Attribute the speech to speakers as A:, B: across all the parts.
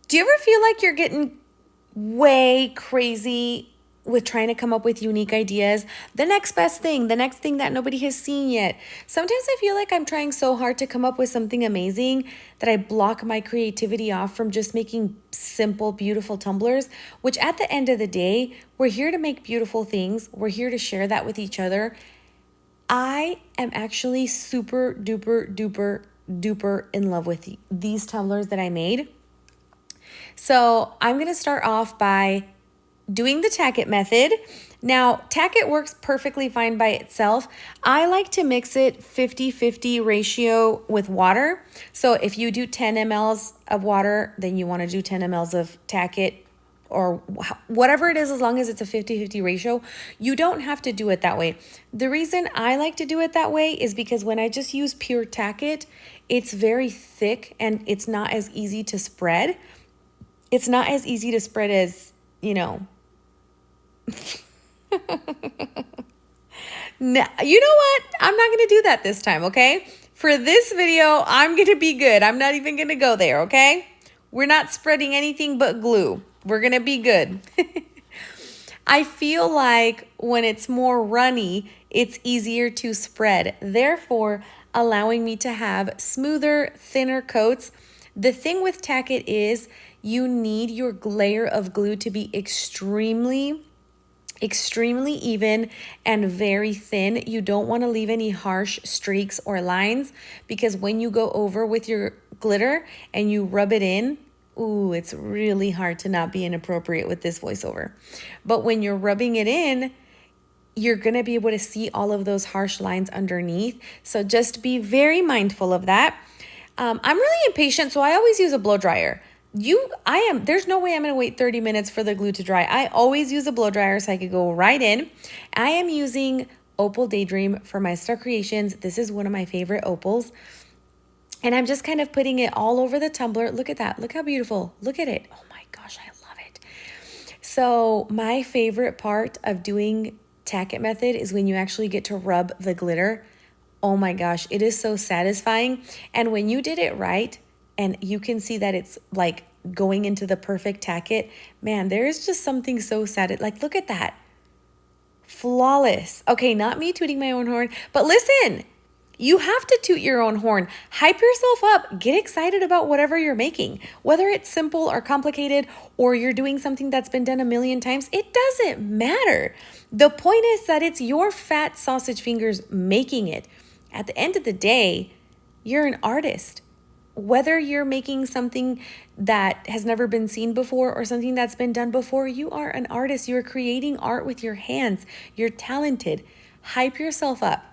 A: Do you ever feel like you're getting way crazy with trying to come up with unique ideas? The next best thing, the next thing that nobody has seen yet. Sometimes I feel like I'm trying so hard to come up with something amazing that I block my creativity off from just making simple, beautiful tumblers, which at the end of the day, we're here to make beautiful things. We're here to share that with each other. I am actually super duper duper duper in love with these tumblers that I made. So I'm going to start off by doing the tack it method. Now, tack it works perfectly fine by itself. I like to mix it 50-50 ratio with water. So if you do 10 mLs of water, then you want to do 10 mLs of tack it, or whatever it is, as long as it's a 50-50 ratio. You don't have to do it that way. The reason I like to do it that way is because when I just use pure tack it, it's very thick and it's not as easy to spread. It's not as easy to spread as, you know. Now, you know what? I'm not going to do that this time, okay? For this video, I'm going to be good. I'm not even going to go there, okay? We're not spreading anything but glue. We're going to be good. I feel like when it's more runny, it's easier to spread, therefore allowing me to have smoother, thinner coats. The thing with tack it is you need your layer of glue to be extremely even and very thin. You don't want to leave any harsh streaks or lines, because when you go over with your glitter and you rub it in, ooh, it's really hard to not be inappropriate with this voiceover. But when you're rubbing it in, you're going to be able to see all of those harsh lines underneath. So just be very mindful of that. I'm really impatient, so I always use a blow dryer. There's no way I'm going to wait 30 minutes for the glue to dry. I always use a blow dryer so I could go right in. I am using Opal Daydream for my Star Creations. This is one of my favorite opals. And I'm just kind of putting it all over the tumbler. Look at that. Look how beautiful. Look at it. Oh my gosh, I love it. So my favorite part of doing tack it method is when you actually get to rub the glitter. Oh my gosh, it is so satisfying. And when you did it right, and you can see that it's like going into the perfect tack it, man, there is just something so sad. Like, look at that. Flawless. Okay, not me tooting my own horn, but listen, you have to toot your own horn. Hype yourself up. Get excited about whatever you're making. Whether it's simple or complicated, or you're doing something that's been done a million times, it doesn't matter. The point is that it's your fat sausage fingers making it. At the end of the day, you're an artist. Whether you're making something that has never been seen before or something that's been done before, you are an artist. You're creating art with your hands. You're talented. Hype yourself up.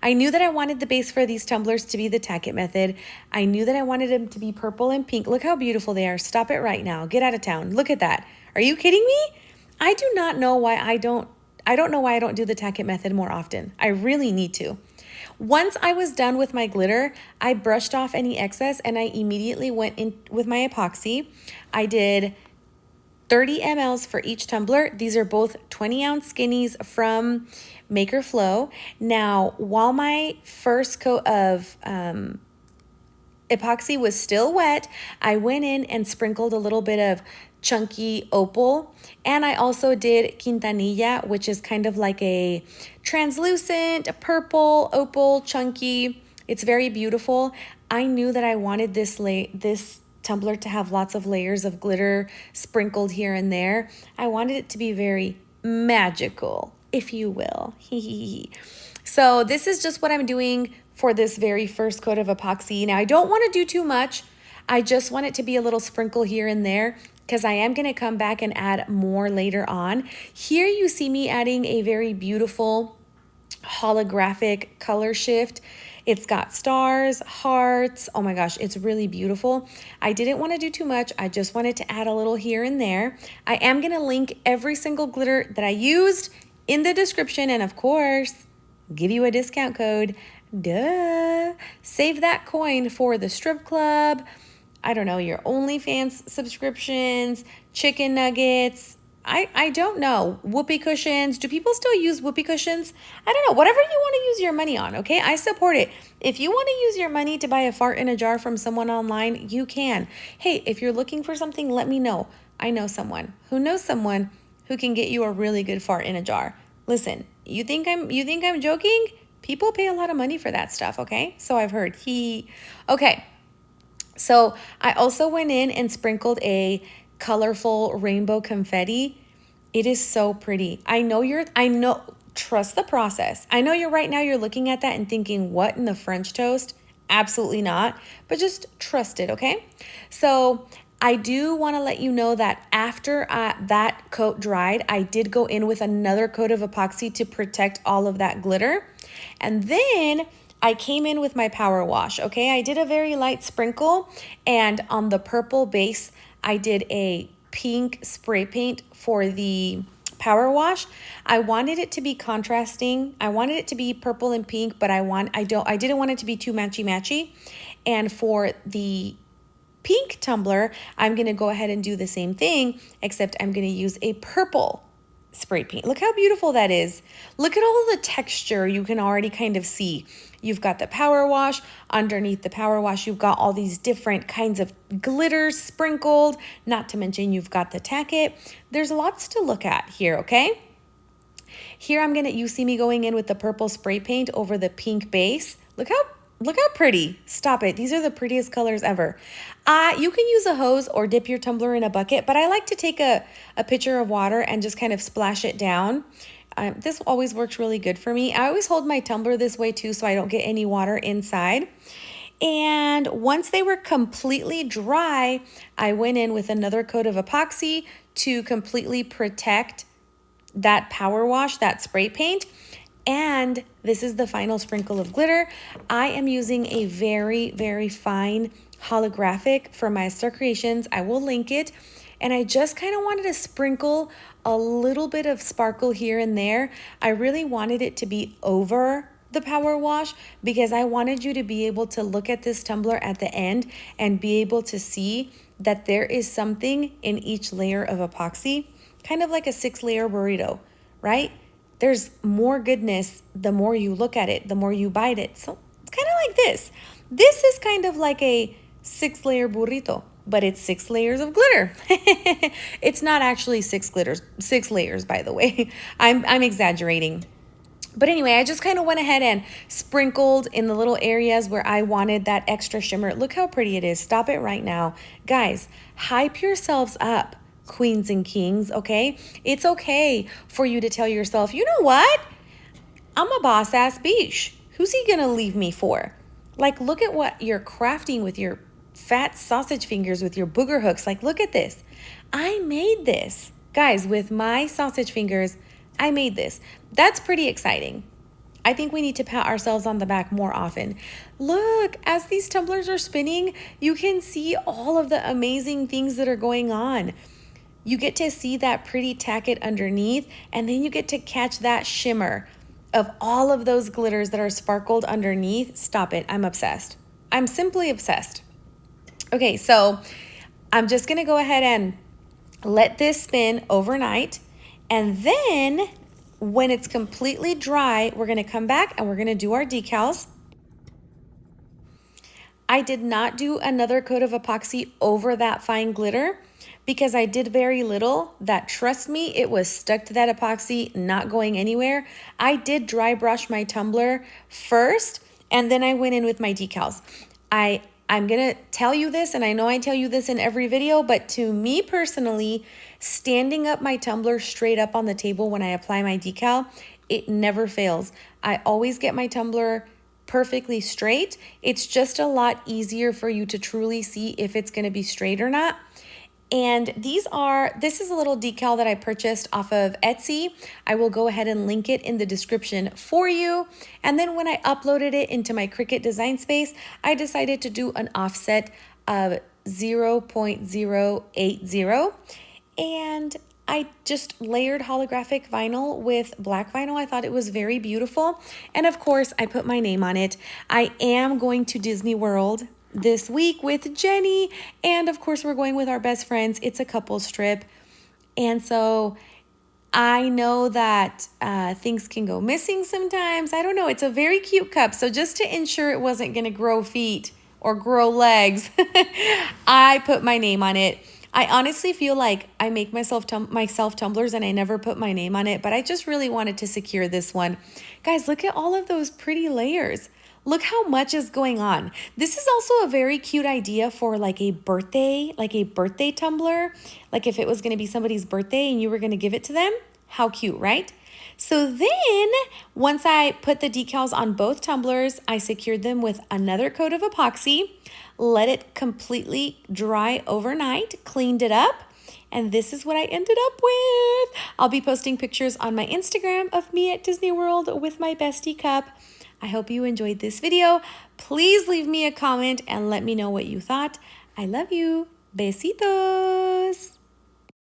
A: I knew that I wanted the base for these tumblers to be the tack it method. I knew that I wanted them to be purple and pink. Look how beautiful they are. Stop it right now. Get out of town. Look at that. Are you kidding me? I do not know why I don't know why I don't do the tack it method more often. I really need to. Once I was done with my glitter, I brushed off any excess and I immediately went in with my epoxy. I did 30 mLs for each tumbler. These are both 20-ounce skinnies from MakerFlo. Now, while my first coat of epoxy was still wet, I went in and sprinkled a little bit of chunky opal, and I also did quintanilla, which is kind of like a translucent purple opal chunky. It's very beautiful. I knew that I wanted this tumbler to have lots of layers of glitter sprinkled here and there. I wanted it to be very magical, if you will. So this is just what I'm doing for this very first coat of epoxy. Now, I don't want to do too much. I just want it to be a little sprinkle here and there, because I am going to come back and add more later on. Here you see me adding a very beautiful holographic color shift. It's got stars, hearts. Oh my gosh, it's really beautiful. I didn't want to do too much. I just wanted to add a little here and there. I am going to link every single glitter that I used in the description, and of course, give you a discount code. Duh. Save that coin for the strip club, I don't know, your OnlyFans subscriptions, chicken nuggets, I don't know. Whoopee cushions. Do people still use whoopee cushions? I don't know. Whatever you want to use your money on, okay? I support it. If you want to use your money to buy a fart in a jar from someone online, you can. Hey, if you're looking for something, let me know. I know someone who knows someone who can get you a really good fart in a jar. Listen, you think I'm joking? People pay a lot of money for that stuff, okay? So I've heard. Okay. So I also went in and sprinkled a colorful rainbow confetti. It is so pretty. I know, trust the process. I know you're looking at that and thinking, what in the French toast? Absolutely not. But just trust it, okay? So I do want to let you know that after that coat dried, I did go in with another coat of epoxy to protect all of that glitter. And then I came in with my power wash, okay? I did a very light sprinkle, and on the purple base, I did a pink spray paint for the power wash. I wanted it to be contrasting. I wanted it to be purple and pink, but I didn't want it to be too matchy. And for the pink tumbler, I'm going to go ahead and do the same thing, except I'm going to use a purple spray paint. Look how beautiful that is. Look at all the texture you can already kind of see. You've got the power wash. Underneath the power wash, you've got all these different kinds of glitters sprinkled, not to mention you've got the tacket. There's lots to look at here, okay? Here you see me going in with the purple spray paint over the pink base. Look how pretty. Stop it. These are the prettiest colors ever. You can use a hose or dip your tumbler in a bucket, but I like to take a pitcher of water and just kind of splash it down. This always works really good for me. I always hold my tumbler this way too so I don't get any water inside. And once they were completely dry, I went in with another coat of epoxy to completely protect that power wash, that spray paint. And this is the final sprinkle of glitter. I am using a very, very fine holographic from my Star Creations. I will link it. And I just kind of wanted to sprinkle a little bit of sparkle here and there. I really wanted it to be over the power wash because I wanted you to be able to look at this tumbler at the end and be able to see that there is something in each layer of epoxy, kind of like a 6-layer burrito, right? There's more goodness the more you look at it, the more you bite it. So it's kind of like this. This is kind of like a 6-layer burrito, but it's 6 layers of glitter. It's not actually 6 layers, by the way. I'm exaggerating. But anyway, I just kind of went ahead and sprinkled in the little areas where I wanted that extra shimmer. Look how pretty it is. Stop it right now. Guys, hype yourselves up, queens and kings, okay? It's okay for you to tell yourself, you know what? I'm a boss-ass bitch. Who's he gonna leave me for? Like, look at what you're crafting with your fat sausage fingers, with your booger hooks. Like, look at this. I made this. Guys, with my sausage fingers, I made this. That's pretty exciting. I think we need to pat ourselves on the back more often. Look, as these tumblers are spinning, you can see all of the amazing things that are going on. You get to see that pretty tacket underneath, and then you get to catch that shimmer of all of those glitters that are sparkled underneath. Stop it. I'm obsessed. I'm simply obsessed. Okay, so I'm just going to go ahead and let this spin overnight. And then when it's completely dry, we're going to come back and we're going to do our decals. I did not do another coat of epoxy over that fine glitter because I did very little. That, trust me, it was stuck to that epoxy, not going anywhere. I did dry brush my tumbler first, and then I went in with my decals. I'm going to tell you this, and I know I tell you this in every video, but to me personally, standing up my tumbler straight up on the table when I apply my decal, it never fails. I always get my tumbler perfectly straight. It's just a lot easier for you to truly see if it's going to be straight or not. And this is a little decal that I purchased off of Etsy. I will go ahead and link it in the description for you. And then when I uploaded it into my Cricut design space, I decided to do an offset of 0.080. And I just layered holographic vinyl with black vinyl. I thought it was very beautiful. And of course, I put my name on it. I am going to Disney World this week with Jenny, and of course we're going with our best friends. It's a couples trip. And so I know that things can go missing sometimes. I don't know. It's a very cute cup. So just to ensure it wasn't going to grow feet or grow legs, I put my name on it. I honestly feel like I make myself tumblers and I never put my name on it, but I just really wanted to secure this one. Guys, look at all of those pretty layers. Look how much is going on. This is also a very cute idea for like a birthday tumbler. Like if it was going to be somebody's birthday and you were going to give it to them, how cute, right? So then once I put the decals on both tumblers, I secured them with another coat of epoxy, let it completely dry overnight, cleaned it up, and this is what I ended up with. I'll be posting pictures on my Instagram of me at Disney World with my bestie cup. I hope you enjoyed this video. Please leave me a comment and let me know what you thought. I love you. Besitos.